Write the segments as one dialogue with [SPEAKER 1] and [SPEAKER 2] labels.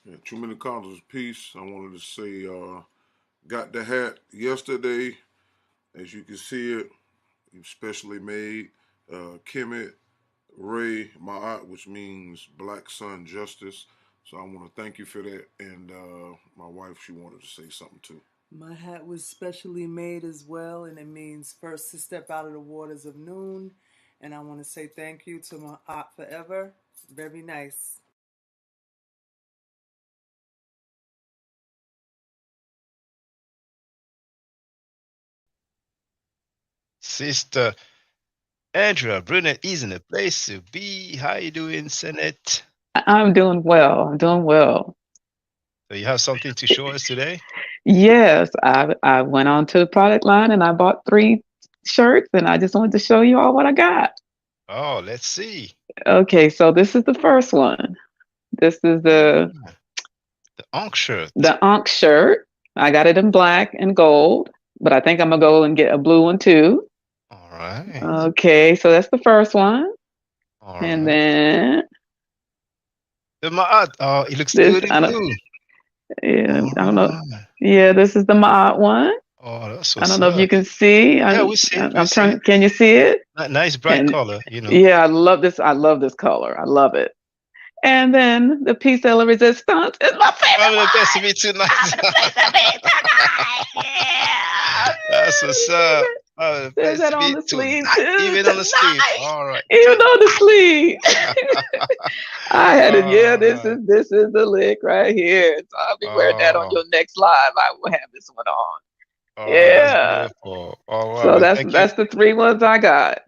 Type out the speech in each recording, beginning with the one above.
[SPEAKER 1] Yeah, too many colors. Peace. I wanted to say, got the hat yesterday. As you can see it, specially made. Kemet Ray Ma'at, which means Black Sun Justice. So I want to thank you for that. And my wife, she wanted to say something too.
[SPEAKER 2] My hat was specially made as well, and it means first to step out of the waters of noon. And I want to say thank you to my aunt forever. Very nice.
[SPEAKER 3] Sister Andrea Brunet is in a place to be. How you doing, Senate?
[SPEAKER 4] I'm doing well. I'm doing well.
[SPEAKER 3] So you have something to show us today?
[SPEAKER 4] Yes, I went on to the product line and I bought 3 shirts and I just wanted to show you all what I got.
[SPEAKER 3] Oh, let's see.
[SPEAKER 4] Okay, so this is the first one. This is the
[SPEAKER 3] Ah, the Ankh shirt.
[SPEAKER 4] the Ankh shirt. I got it in black and gold, but I think I'm gonna go and get a blue one too.
[SPEAKER 3] All right.
[SPEAKER 4] Okay, so that's the first one.
[SPEAKER 3] All
[SPEAKER 4] And
[SPEAKER 3] right.
[SPEAKER 4] then
[SPEAKER 3] The Ma'at. Oh, it looks
[SPEAKER 4] this
[SPEAKER 3] good in
[SPEAKER 4] I don't
[SPEAKER 3] blue.
[SPEAKER 4] yeah,
[SPEAKER 3] All
[SPEAKER 4] I don't know.
[SPEAKER 3] right.
[SPEAKER 4] Yeah, this is the Maat one.
[SPEAKER 3] Oh, that's
[SPEAKER 4] I don't
[SPEAKER 3] what's
[SPEAKER 4] know if you
[SPEAKER 3] up.
[SPEAKER 4] can see.
[SPEAKER 3] Yeah, we see it. We
[SPEAKER 4] I'm
[SPEAKER 3] see
[SPEAKER 4] trying.
[SPEAKER 3] it.
[SPEAKER 4] Can you see it?
[SPEAKER 3] Nice bright
[SPEAKER 4] And
[SPEAKER 3] color,
[SPEAKER 4] yeah, I love this. I love this color. I love it. And then the piece de la resistance is my favorite
[SPEAKER 3] Probably the best to
[SPEAKER 4] one.
[SPEAKER 3] be
[SPEAKER 4] I'm
[SPEAKER 3] tonight.
[SPEAKER 4] gonna play the beat tonight. Yeah,
[SPEAKER 3] That's what's up. Probably the
[SPEAKER 4] there's
[SPEAKER 3] best
[SPEAKER 4] that
[SPEAKER 3] to
[SPEAKER 4] on
[SPEAKER 3] be
[SPEAKER 4] the sleeve
[SPEAKER 3] tonight.
[SPEAKER 4] too.
[SPEAKER 3] Even on the sleeve.
[SPEAKER 4] Tonight,
[SPEAKER 3] All right.
[SPEAKER 4] even on the
[SPEAKER 3] Tonight.
[SPEAKER 4] sleeve. I had it. Yeah,
[SPEAKER 3] All right.
[SPEAKER 4] this is the lick right here. So I'll be wearing that on
[SPEAKER 3] Oh,
[SPEAKER 4] your next live. I will have this one on.
[SPEAKER 3] oh, that's
[SPEAKER 4] Yeah.
[SPEAKER 3] beautiful. All right.
[SPEAKER 4] So
[SPEAKER 3] Well, thank you.
[SPEAKER 4] that's the 3 ones I got.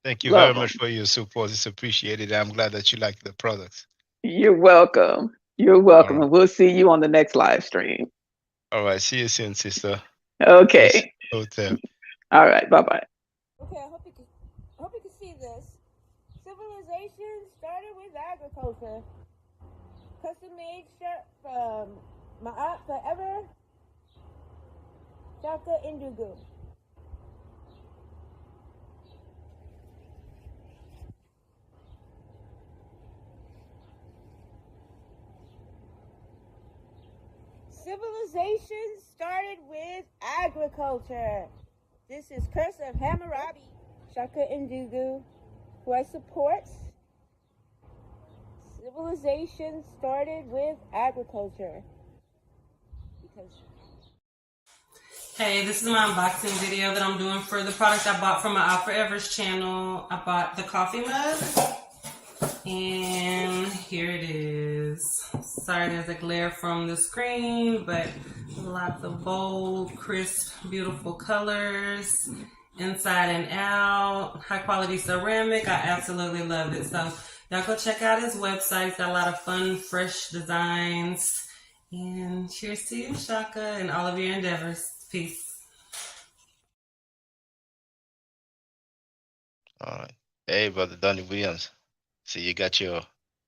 [SPEAKER 3] Thank you very
[SPEAKER 4] Love
[SPEAKER 3] much
[SPEAKER 4] them.
[SPEAKER 3] for your support. It's appreciated. I'm glad that you like the products.
[SPEAKER 4] You're welcome. You're
[SPEAKER 3] All
[SPEAKER 4] welcome.
[SPEAKER 3] right.
[SPEAKER 4] And we'll see you on the next live stream.
[SPEAKER 3] All right. See you soon, sister. Peace.
[SPEAKER 4] Okay.
[SPEAKER 3] Hotel.
[SPEAKER 4] All right. Bye bye.
[SPEAKER 5] Okay, I hope you can see this. Civilization started with agriculture. Custom made shirt from Ma'at Forever, Shaka Indugu. Civilization started with agriculture. This is Curse of Hammurabi, Shaka Indugu, who I support. Civilization started with agriculture. Because
[SPEAKER 6] Hey, this is my unboxing video that I'm doing for the product I bought from my Out Forever's channel. I bought the coffee mug, and here it is. Sorry there's a glare from the screen, but lots of bold, crisp, beautiful colors, inside and out, high quality ceramic. I absolutely love it. So y'all go check out his website. It's got a lot of fun, fresh designs. And cheers to you, Shaka, and all of your endeavors. Peace.
[SPEAKER 3] All right. Hey, brother Donnie Williams. See, you got your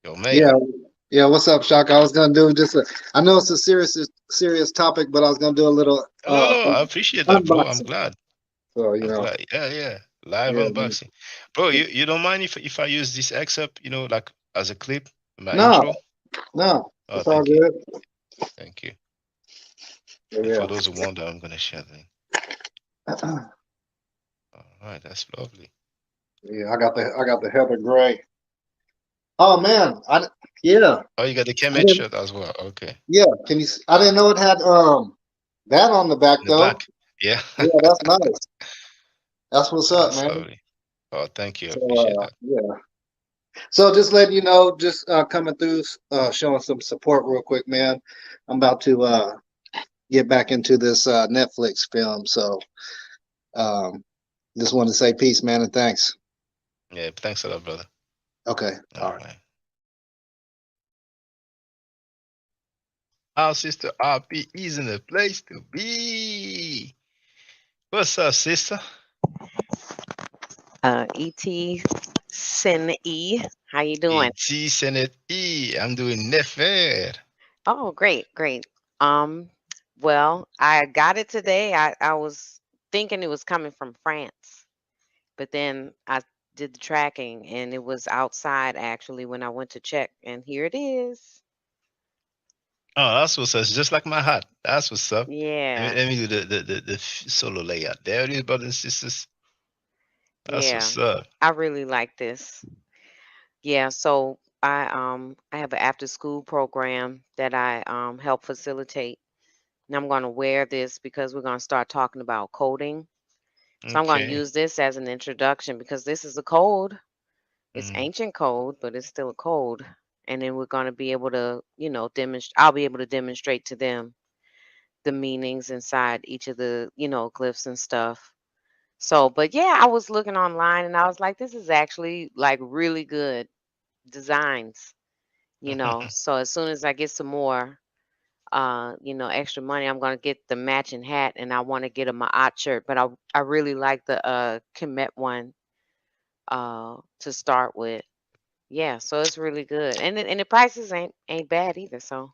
[SPEAKER 7] Yeah,
[SPEAKER 3] mail.
[SPEAKER 7] yeah. What's up, Shaka? I was gonna do just a. I know it's a serious topic, but I was gonna do a little
[SPEAKER 3] No, no, I appreciate that, bro. I'm
[SPEAKER 7] unboxing.
[SPEAKER 3] glad.
[SPEAKER 7] So
[SPEAKER 3] I'm glad. Yeah, yeah. Live
[SPEAKER 7] yeah. Man.
[SPEAKER 3] unboxing. Bro, you don't mind if I use this excerpt, like as a clip, my
[SPEAKER 7] No,
[SPEAKER 3] intro?
[SPEAKER 7] no,
[SPEAKER 3] Oh,
[SPEAKER 7] it's all
[SPEAKER 3] thank you.
[SPEAKER 7] good.
[SPEAKER 3] Thank you. And
[SPEAKER 7] Yeah.
[SPEAKER 3] for those who wonder, I'm gonna share the link. All right, that's lovely.
[SPEAKER 7] Yeah, I got the Heather Gray. Oh man, yeah.
[SPEAKER 3] Oh, you got the
[SPEAKER 7] I
[SPEAKER 3] Kemet
[SPEAKER 7] didn't,
[SPEAKER 3] shirt as well. Okay.
[SPEAKER 7] yeah. I didn't know it had that on the back
[SPEAKER 3] In the
[SPEAKER 7] though.
[SPEAKER 3] back. Yeah.
[SPEAKER 7] Yeah, that's nice. That's what's up,
[SPEAKER 3] That's
[SPEAKER 7] man.
[SPEAKER 3] lovely. Oh, thank you. I
[SPEAKER 7] So
[SPEAKER 3] appreciate that.
[SPEAKER 7] yeah. So just letting you know, just coming through, showing some support real quick, man. I'm about to get back into this Netflix film. So um, just wanted to say peace, man, and thanks.
[SPEAKER 3] Yeah, thanks a lot, brother.
[SPEAKER 7] Okay. All
[SPEAKER 3] All
[SPEAKER 7] right.
[SPEAKER 3] right. Our sister RP is in the place to be. What's up, sister?
[SPEAKER 8] Et Sin E. How you doing?
[SPEAKER 3] E.T. Senate E. I'm doing Nefer.
[SPEAKER 8] Oh, great, great. Um, well, I got it today. I was thinking it was coming from France, but then I did the tracking and it was outside actually when I went to check, and here it is.
[SPEAKER 3] Oh, that's what's up. It's just like my hat. That's what's up.
[SPEAKER 8] Yeah,
[SPEAKER 3] Let me do the solo layout. There it is, brothers and sisters. That's
[SPEAKER 8] yeah.
[SPEAKER 3] what's up.
[SPEAKER 8] I really like this. Yeah, so I have an after school program that I help facilitate. And I'm going to wear this because we're going to start talking about coding. So I'm going to
[SPEAKER 3] Okay.
[SPEAKER 8] use this as an introduction because this is a code. It's
[SPEAKER 3] Mm.
[SPEAKER 8] ancient code, but it's still a code. And then we're going to be able to, demonstrate. I'll be able to demonstrate to them the meanings inside each of the, glyphs and stuff. So, but yeah, I was looking online and I was like, this is actually like really good designs, So as soon as I get some more, extra money, I'm gonna get the matching hat and I want to get a Ma'at shirt. But I really like the Kemet one to start with. Yeah, so it's really good. And the prices ain't bad either, so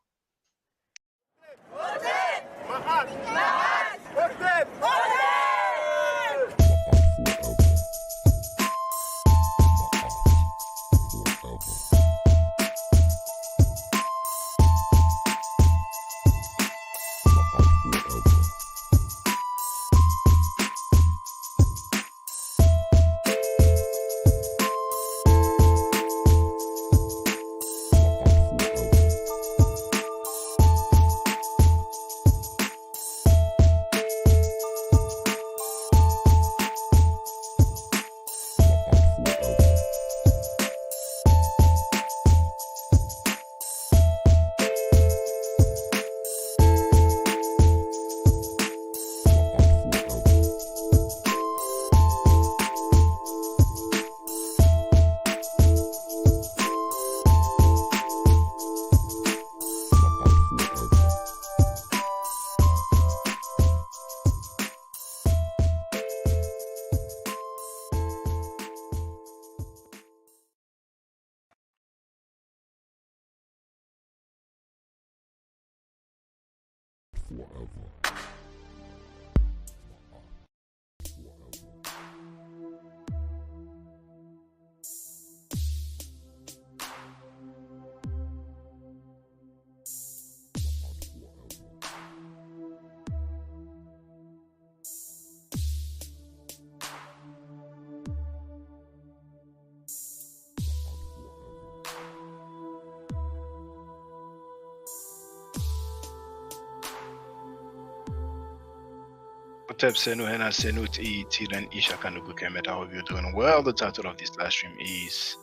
[SPEAKER 3] Hotep Senu Hena Senut E Tiran Isha Kanuku Kemet. I hope you're doing well. The title of this live stream is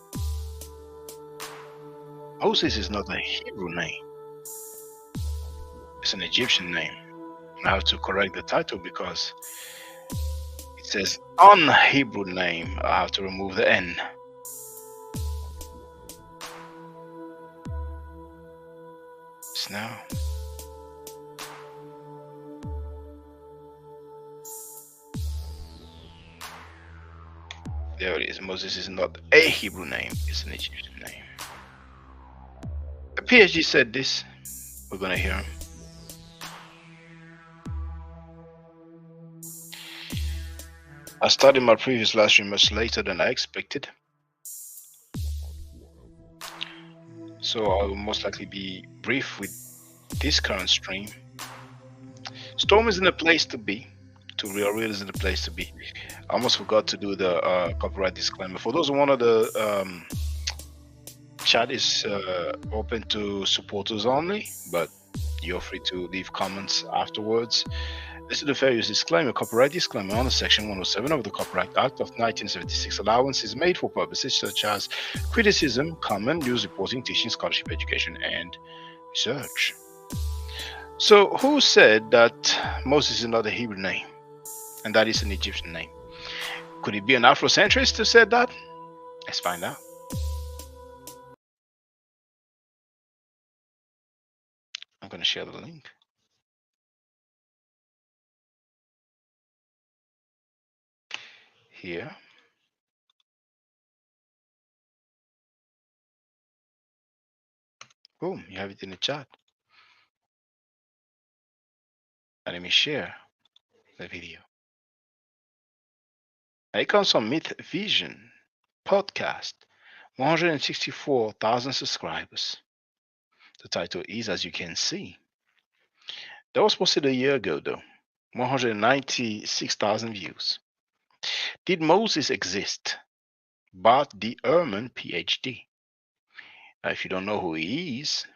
[SPEAKER 3] Moses is not a Hebrew name, it's an Egyptian name. And I have to correct the title because it says on Hebrew name. I have to remove the N. It's now. There it is. Moses is not a Hebrew name, it's an Egyptian name. The PhD said this. We're gonna hear him. I started my previous live stream much later than I expected, so I will most likely be brief with this current stream. Storm is in a place to be. Tutorial is in the place to be. I almost forgot to do the copyright disclaimer. For those who wanted the chat is open to supporters only, but you're free to leave comments afterwards. This is the fair use disclaimer, copyright disclaimer under Section 107 of the Copyright Act of 1976. Allowance is made for purposes such as criticism, comment, news reporting, teaching, scholarship, education, and research. So, who said that Moses is not a Hebrew name and that is an Egyptian name? Could it be an Afrocentrist who said that? Let's find out. I'm going to share the link. Here. Boom, you have it in the chat. And let me share the video. It comes from Myth Vision podcast, 164,000 subscribers. The title is, as you can see. That was posted a year ago, though. 196,000 views. Did Moses exist? Bart D. Ehrman, PhD. Now, if you don't know who he is,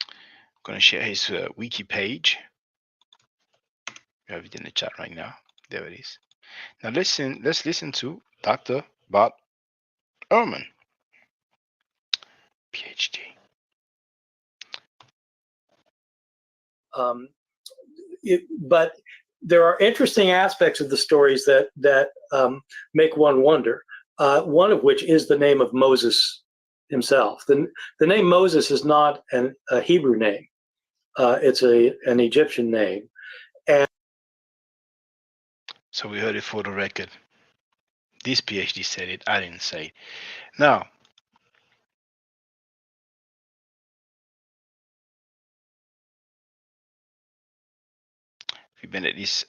[SPEAKER 3] I'm going to share his wiki page. You have it in the chat right now. There it is. Now let's listen to Dr. Bart Ehrman, PhD.
[SPEAKER 9] But there are interesting aspects of the stories that make one wonder. One of which is the name of Moses himself. The name Moses is not a Hebrew name. It's an Egyptian name. And
[SPEAKER 3] so we heard it for the record. This PhD said it. I didn't say it. Now, Bennett is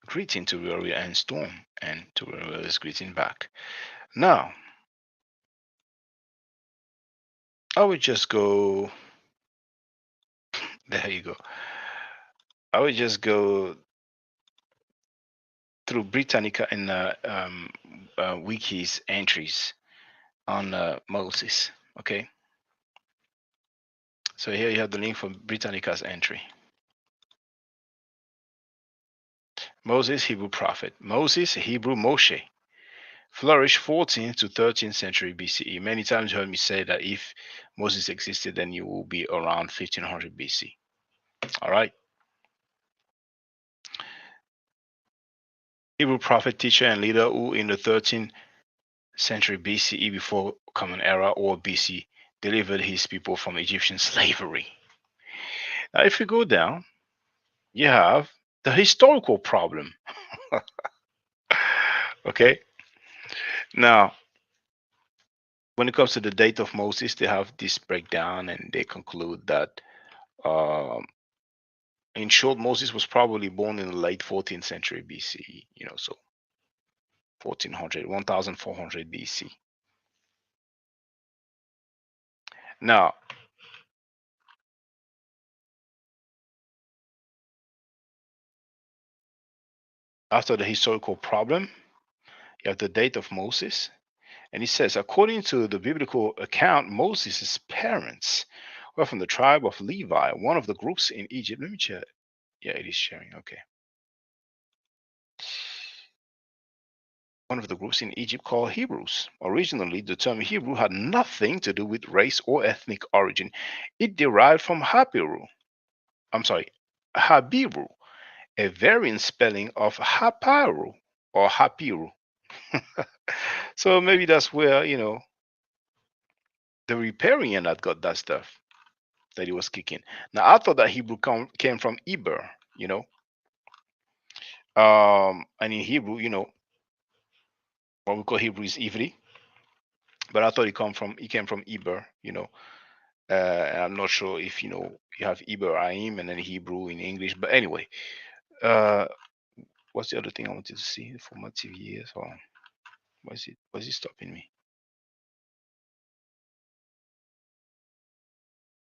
[SPEAKER 3] greeting to Rioria and Storm, and to Rioria is greeting back. Now, I would just go. There you go. I would just go through Britannica and Wiki's entries on Moses. Okay. So here you have the link for Britannica's entry. Moses, Hebrew prophet. Moses, Hebrew Moshe, flourished 14th to 13th century BCE. Many times you heard me say that if Moses existed, then you will be around 1500 BC. All right. Hebrew prophet, teacher, and leader who in the 13th century BCE, before Common Era or BC, delivered his people from Egyptian slavery. Now, if we go down, you have the historical problem. Okay. Now, when it comes to the date of Moses, they have this breakdown and they conclude that, in short, Moses was probably born in the late 14th century BCE, so 1400 BC. Now, after the historical problem, you have the date of Moses. And he says, according to the biblical account, Moses' parents were from the tribe of Levi, one of the groups in Egypt. Let me check. Yeah, it is sharing. Okay. One of the groups in Egypt called Hebrews. Originally, the term Hebrew had nothing to do with race or ethnic origin. It derived from Habiru, a variant spelling of Haparu or Hapiru. So maybe that's where, the riparian had got that stuff that he was kicking. Now, I thought that Hebrew came from Eber, and in Hebrew, what we call Hebrew is Ivri, but I thought it came from Eber, and I'm not sure if you have Ibrahim and then Hebrew in English, but anyway, what's the other thing I wanted to see? Formative years, or was it stopping me?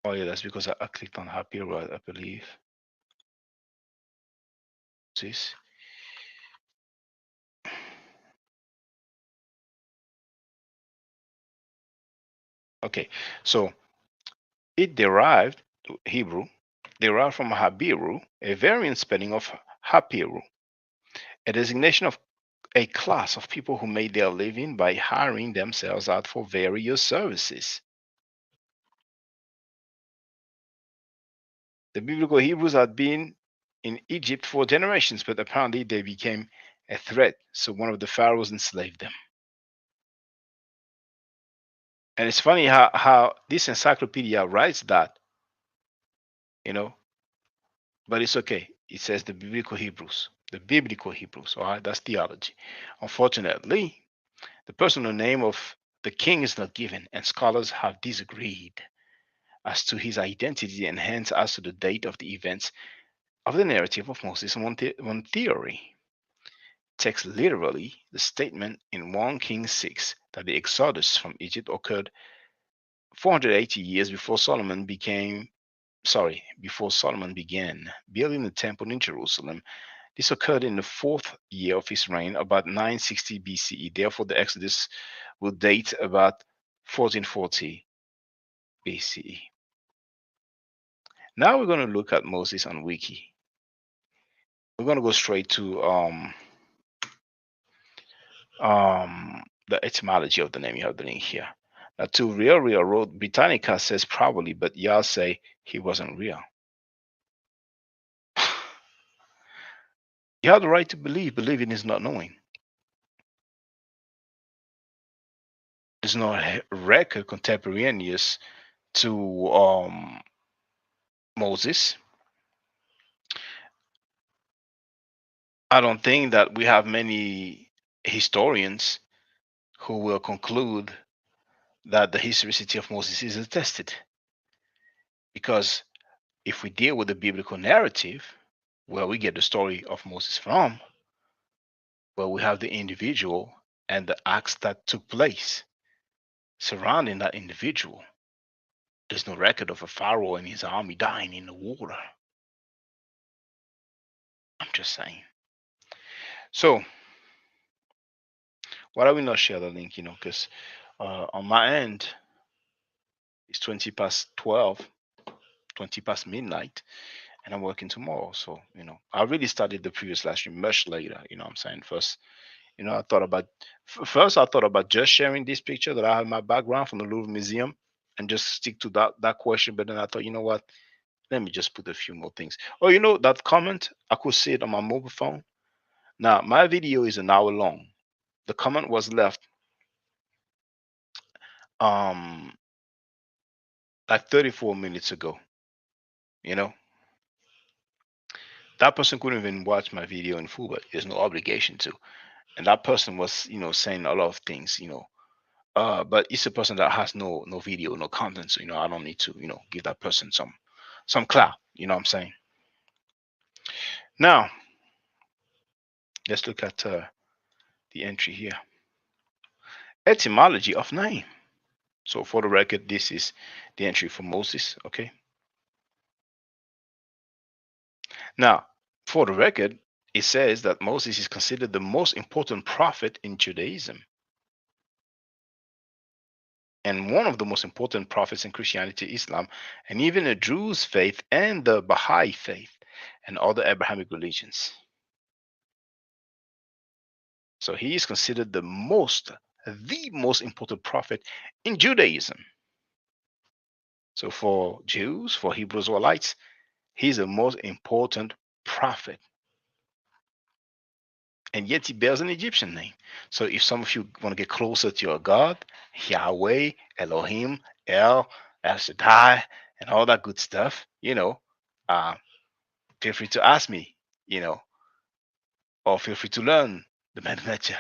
[SPEAKER 3] Oh yeah, that's because I clicked on Hapiru, I believe. This. Okay, so Hebrew derived from Habiru, a variant spelling of Hapiru, a designation of a class of people who made their living by hiring themselves out for various services. The biblical Hebrews had been in Egypt for generations, but apparently they became a threat, so one of the pharaohs enslaved them. And it's funny how this encyclopedia writes that, but it's okay. It says the biblical Hebrews. All right, that's theology. Unfortunately, the personal name of the king is not given, and scholars have disagreed as to his identity and hence as to the date of the events of the narrative of Moses. One theory takes literally the statement in 1 Kings 6 that the exodus from Egypt occurred 480 years before Solomon began building the temple in Jerusalem. This occurred in the 4th year of his reign, about 960 BCE. Therefore, the Exodus will date about 1440 BCE. Now we're going to look at Moses on Wiki. We're going to go straight to the etymology of the name. You have the link here. Now, to real wrote Britannica says probably, but y'all say he wasn't real. You have the right to believe. Believing is not knowing. There's no record contemporaneous to Moses. I don't think that we have many historians who will conclude that the historicity of Moses is attested. Because if we deal with the biblical narrative, where we get the story of Moses from, where we have the individual and the acts that took place surrounding that individual, there's no record of a pharaoh and his army dying in the water. I'm just saying. So, why do we not share the link? Because on my end, it's 20 past 12, 20 past midnight, and I'm working tomorrow. So, I really started the previous live stream much later. I'm saying first, I thought about just sharing this picture that I have in my background from the Louvre Museum and just stick to that question. But then I thought, you know what? Let me just put a few more things. Oh, that comment, I could see it on my mobile phone. Now, my video is an hour long. The comment was left like 34 minutes ago. That person couldn't even watch my video in full, but there's no obligation to. And that person was, saying a lot of things, but it's a person that has no video, no content. So, I don't need to, give that person some clout. You know what I'm saying? Now, let's look at the entry here. Etymology of name. So for the record, this is the entry for Moses, okay? Now, for the record, it says that Moses is considered the most important prophet in Judaism and one of the most important prophets in Christianity, Islam, and even the Druze faith and the Baha'i faith and other Abrahamic religions. So he is considered the most important prophet in Judaism. So for Jews, for Hebrew Israelites, he's the most important prophet. And yet he bears an Egyptian name. So if some of you want to get closer to your God, Yahweh, Elohim, El Shaddai, and all that good stuff, feel free to ask me, or feel free to learn the Metanetter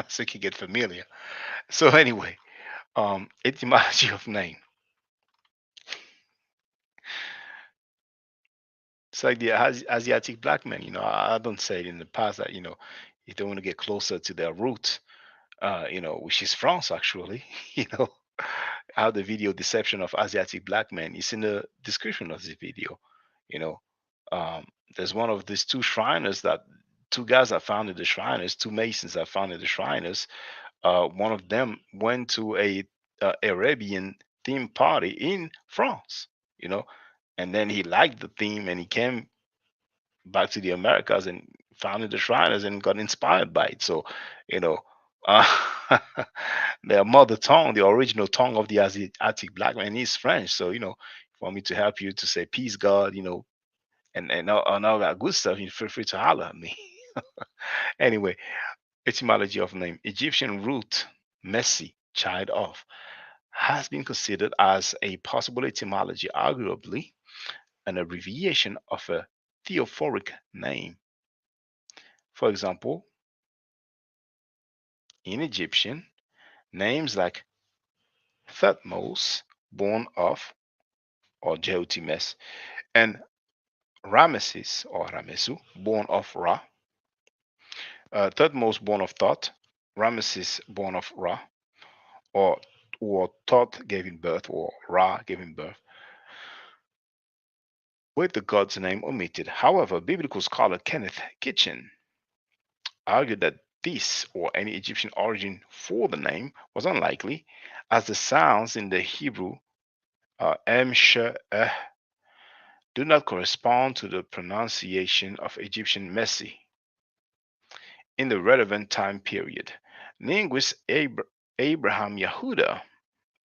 [SPEAKER 3] so you can get familiar. So anyway, etymology of name. It's like the Asiatic black men, I don't say it in the past that, if they want to get closer to their root, which is France, actually, how the video Deception of Asiatic Black Men is in the description of this video. There's one of these two Shriners two guys that founded the Shriners, two Masons that founded the Shriners. One of them went to a Arabian theme party in France, and then he liked the theme and he came back to the Americas and founded the Shriners and got inspired by it. So, their mother tongue, the original tongue of the Asiatic black man is French. So, if you want me to help you to say peace, God, and all that good stuff, you feel free to holler at me. Anyway, etymology of name. Egyptian root, Messi, child of, has been considered as a possible etymology, arguably an abbreviation of a theophoric name. For example, in Egyptian, names like Thutmose, born of, or Jehotimes, and Rameses, or Ramesu, born of Ra. Thutmose, born of Thot, Rameses, born of Ra, or or Thoth gave him birth, or Ra gave him birth, with the god's name omitted. However, biblical scholar Kenneth Kitchen argued that this or any Egyptian origin for the name was unlikely, as the sounds in the Hebrew M, Sh, do not correspond to the pronunciation of Egyptian Messi in the relevant time period. Linguist Abraham Yehuda,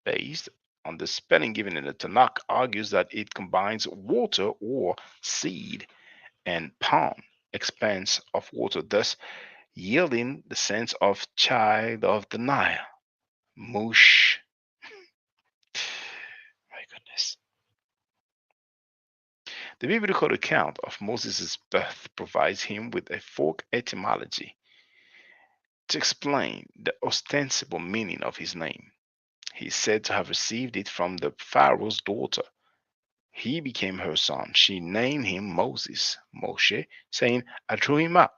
[SPEAKER 3] based on the spelling given in the Tanakh, argues that it combines water or seed and palm, expanse of water, thus yielding the sense of child of the Nile. Mush. My goodness. The biblical account of Moses' birth provides him with a folk etymology to explain the ostensible meaning of his name. He is said to have received it from the Pharaoh's daughter. He became her son. She named him Moses, Moshe, saying, I drew him up.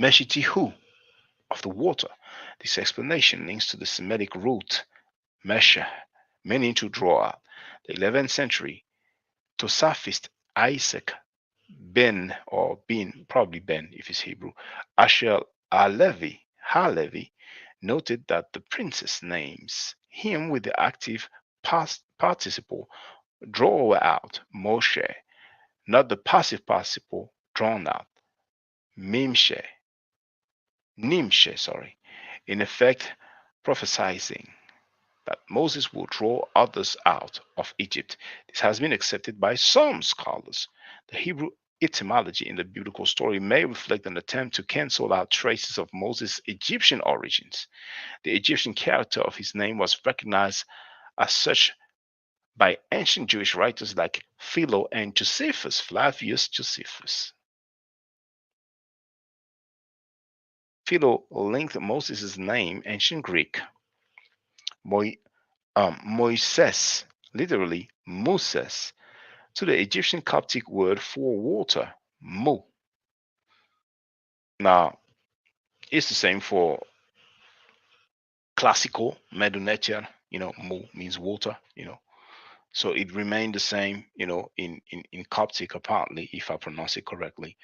[SPEAKER 3] Meshitihu, of the water. This explanation links to the Semitic root Mesha, meaning to draw out. The 11th century Tosaphist Isaac Ben, or Bin, probably Ben if it's Hebrew, Asher Halevi, noted that the princess names him with the active past participle draw out, Moshe, not the passive participle drawn out, Nimshe, in effect prophesizing that Moses will draw others out of Egypt. This has been accepted by some scholars. The Hebrew etymology in the biblical story may reflect an attempt to cancel out traces of Moses' Egyptian origins. The Egyptian character of his name was recognized as such by ancient Jewish writers like Philo and Josephus, Flavius Josephus. Philo linked Moses' name, ancient Greek, Moises, literally Moses, to the Egyptian Coptic word for water, Mu. Now, it's the same for classical Medunetian, Mu means water, So it remained the same, in Coptic, apparently, if I pronounce it correctly.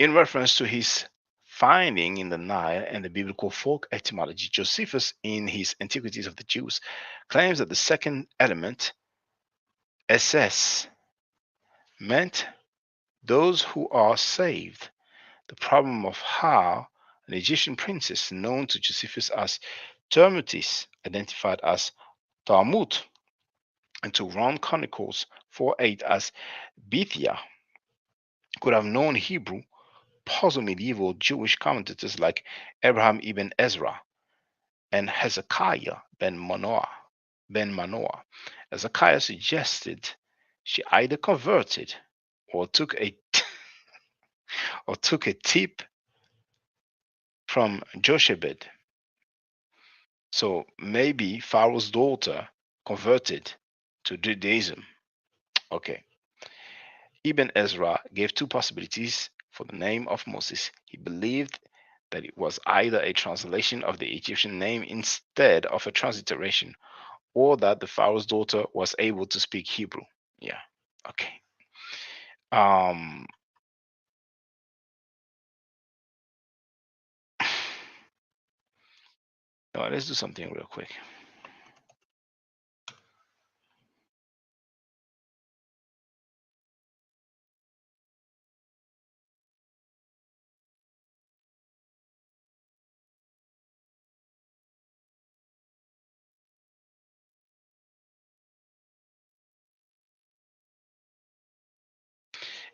[SPEAKER 3] In reference to his finding in the Nile and the biblical folk etymology, Josephus, in his Antiquities of the Jews, claims that the second element, SS, meant those who are saved. The problem of how an Egyptian princess known to Josephus as Termutis, identified as Talmud, and to Ron Chronicles 4:8 as Bethia, could have known Hebrew, puzzle medieval Jewish commentators like Abraham ibn Ezra and Hezekiah ben Manoah. Hezekiah suggested she either converted or took a tip from Jochebed. So maybe Pharaoh's daughter converted to Judaism. Okay. Ibn Ezra gave two possibilities for the name of Moses. He believed that it was either a translation of the Egyptian name instead of a transliteration, or that the Pharaoh's daughter was able to speak Hebrew. Yeah. Okay. Now let's do something real quick.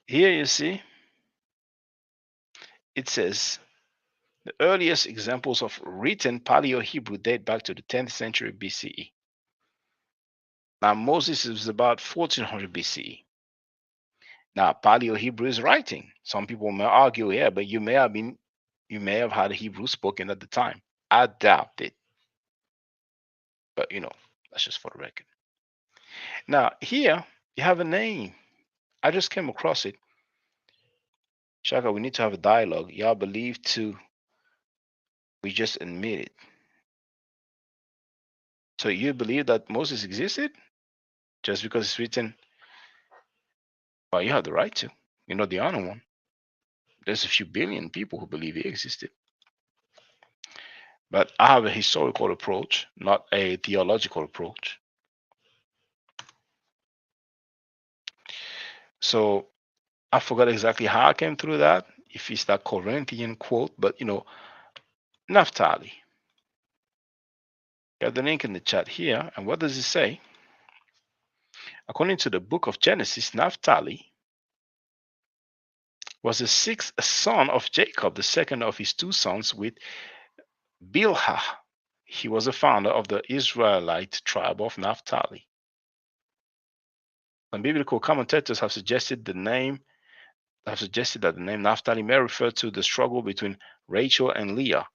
[SPEAKER 3] Here you see, it says the earliest examples of written Paleo-Hebrew date back to the 10th century BCE. Now Moses is about 1400 BCE. Now Paleo-Hebrew is writing. Some people may argue, yeah, but you may have had Hebrew spoken at the time. I doubt it. But that's just for the record. Now here you have a name. I just came across it. Shaka, we need to have a dialogue. Y'all believe too. We just admit it. So you believe that Moses existed just because it's written? Well, you have the right to. You're not the only one. There's a few billion people who believe he existed. But I have a historical approach, not a theological approach. So I forgot exactly how I came through that, if it's that Corinthian quote, but Naphtali. You have the link in the chat here. And what does it say? According to the book of Genesis, Naphtali was the sixth son of Jacob, the second of his two sons with Bilhah. He was a founder of the Israelite tribe of Naphtali. Some biblical commentators have suggested that the name Naphtali may refer to the struggle between Rachel and Leah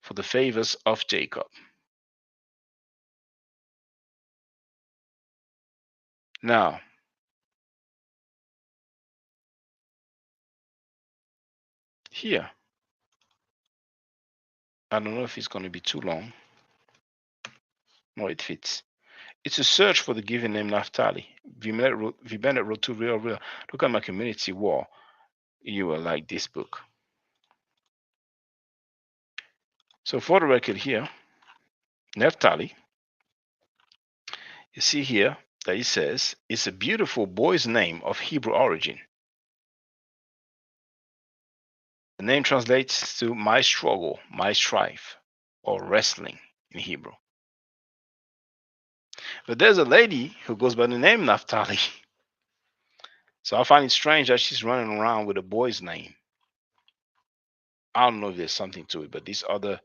[SPEAKER 3] for the favors of Jacob. Now, here, I don't know if it's going to be too long. No, it fits. It's a search for the given name Naphtali. V. Bennett wrote to Real. Look at my community wall. You will like this book. So for the record here, Naphtali, you see here that it says it's a beautiful boy's name of Hebrew origin. The name translates to my struggle, my strife, or wrestling in Hebrew. But there's a lady who goes by the name Naphtali. So I find it strange that she's running around with a boy's name. I don't know if there's something to it, but this other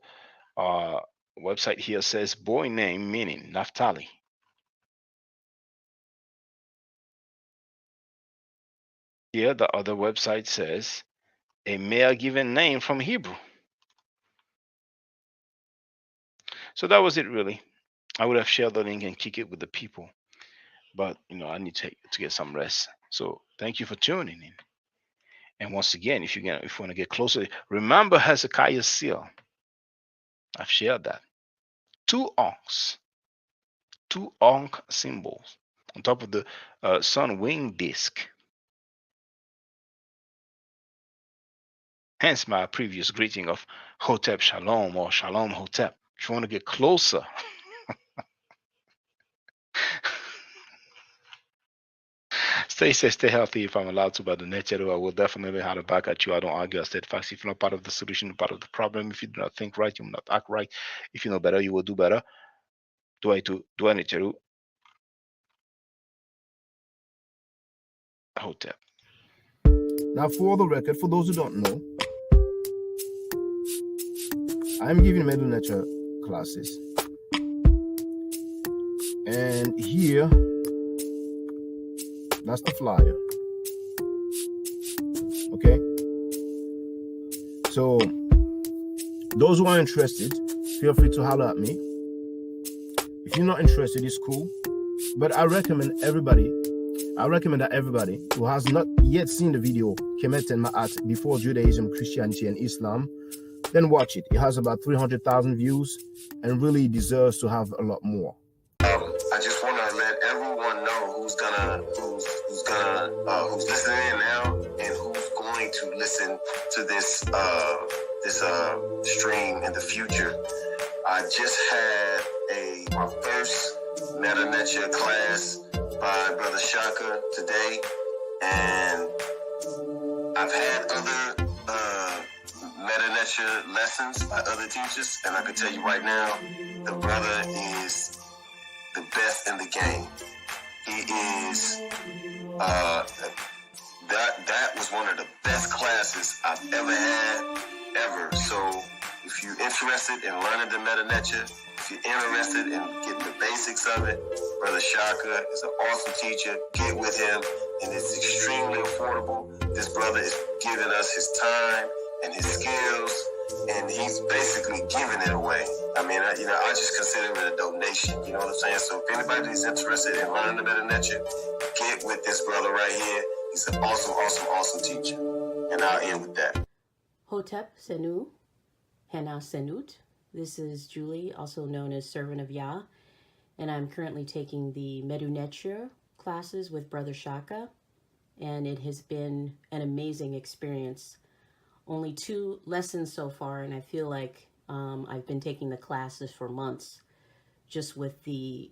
[SPEAKER 3] website here says boy name meaning Naphtali. Here, the other website says a male given name from Hebrew. So that was it, really. I would have shared the link and kick it with the people, but I need to get some rest. So thank you for tuning in. And once again, if you want to get closer, remember Hezekiah's seal. I've shared that. Two Ankh symbols on top of the sun wing disc. Hence my previous greeting of Hotep Shalom or Shalom Hotep. If you want to get closer, stay safe, stay healthy. If I'm allowed to by the nature, I will definitely have to back at you. I don't argue. I said facts. If you're not part of the solution, you're part of the problem. If you do not think right, you will not act right. If you know better, you will do better. Do I need to Hotep.
[SPEAKER 10] Now, for the record, for those who don't know, I'm giving Middle Nature classes. And here, that's the flyer. Okay? So, those who are interested, feel free to holler at me. If you're not interested, it's cool. But I recommend that everybody who has not yet seen the video, Kemet and Ma'at, Before Judaism, Christianity, and Islam, then watch it. It has about 300,000 views and really deserves to have a lot more.
[SPEAKER 11] I just want to let everyone know who's listening in now and who's going to listen to this stream in the future. I just had my first Meta Nature class by Brother Shaka today, and I've had other Meta Nature lessons by other teachers, and I can tell you right now, the brother is the best in the game. He is that was one of the best classes I've ever had, ever. So if you're interested in learning the Meta Nature, if you're interested in getting the basics of it, Brother Shaka is an awesome teacher. Get with him, and it's extremely affordable. This brother is giving us his time and his skills, and he's basically giving it away. I mean, I just consider it a donation. You know what I'm saying? So if anybody's interested in learning the Meta Nature, get with this brother right here. He's an awesome, awesome, awesome teacher. And I'll end with that.
[SPEAKER 12] Hotep Senu, Hana Senut. This is Julie, also known as Servant of Yah. and I'm currently taking the Medu Neter classes with Brother Shaka, and it has been an amazing experience. Only 2 lessons so far, and I feel like I've been taking the classes for months, just with the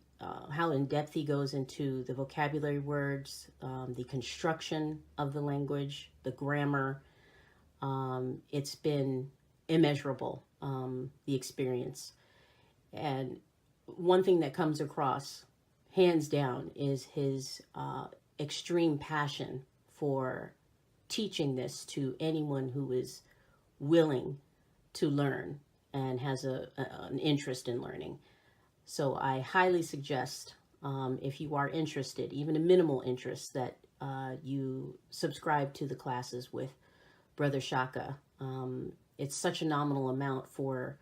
[SPEAKER 12] how in depth he goes into the vocabulary words, the construction of the language, the grammar. It's been immeasurable, the experience. And one thing that comes across, hands down, is his extreme passion for teaching this to anyone who is willing to learn and has an interest in learning. So I highly suggest, if you are interested, even a minimal interest, that you subscribe to the classes with Brother Shaka. It's such a nominal amount for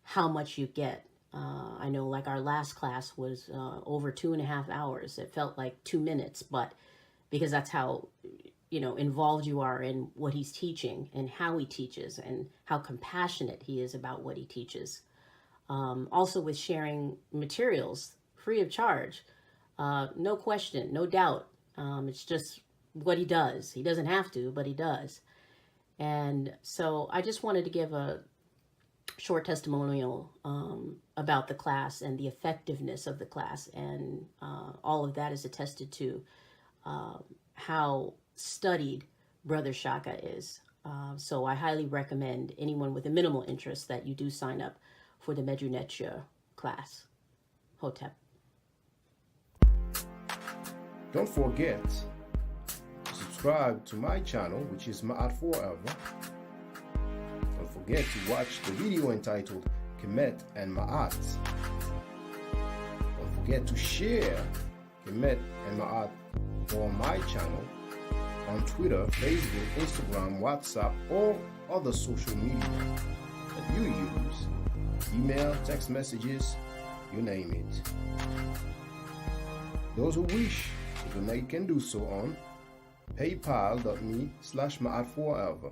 [SPEAKER 12] how much you get. I know, like, our last class was over 2.5 hours. It felt like 2 minutes, but because that's how, involved you are in what he's teaching and how he teaches and how compassionate he is about what he teaches. Also with sharing materials free of charge, no question, no doubt. It's just what he does. He doesn't have to, but he does. And so I just wanted to give a short testimonial about the class and the effectiveness of the class, and all of that is attested to how studied Brother Shaka is. So I highly recommend anyone with a minimal interest that you do sign up for the Medu Neter class. Hotep.
[SPEAKER 10] Don't forget to subscribe to my channel, which is Ma'at Forever. Don't forget to watch the video entitled Kemet and Ma'at. Don't forget to share Kemet and Ma'at on my channel on Twitter, Facebook, Instagram, WhatsApp, or other social media that you use. Email, text messages, you name it. Those who wish to donate can do so on paypal.me/Ma'at Forever.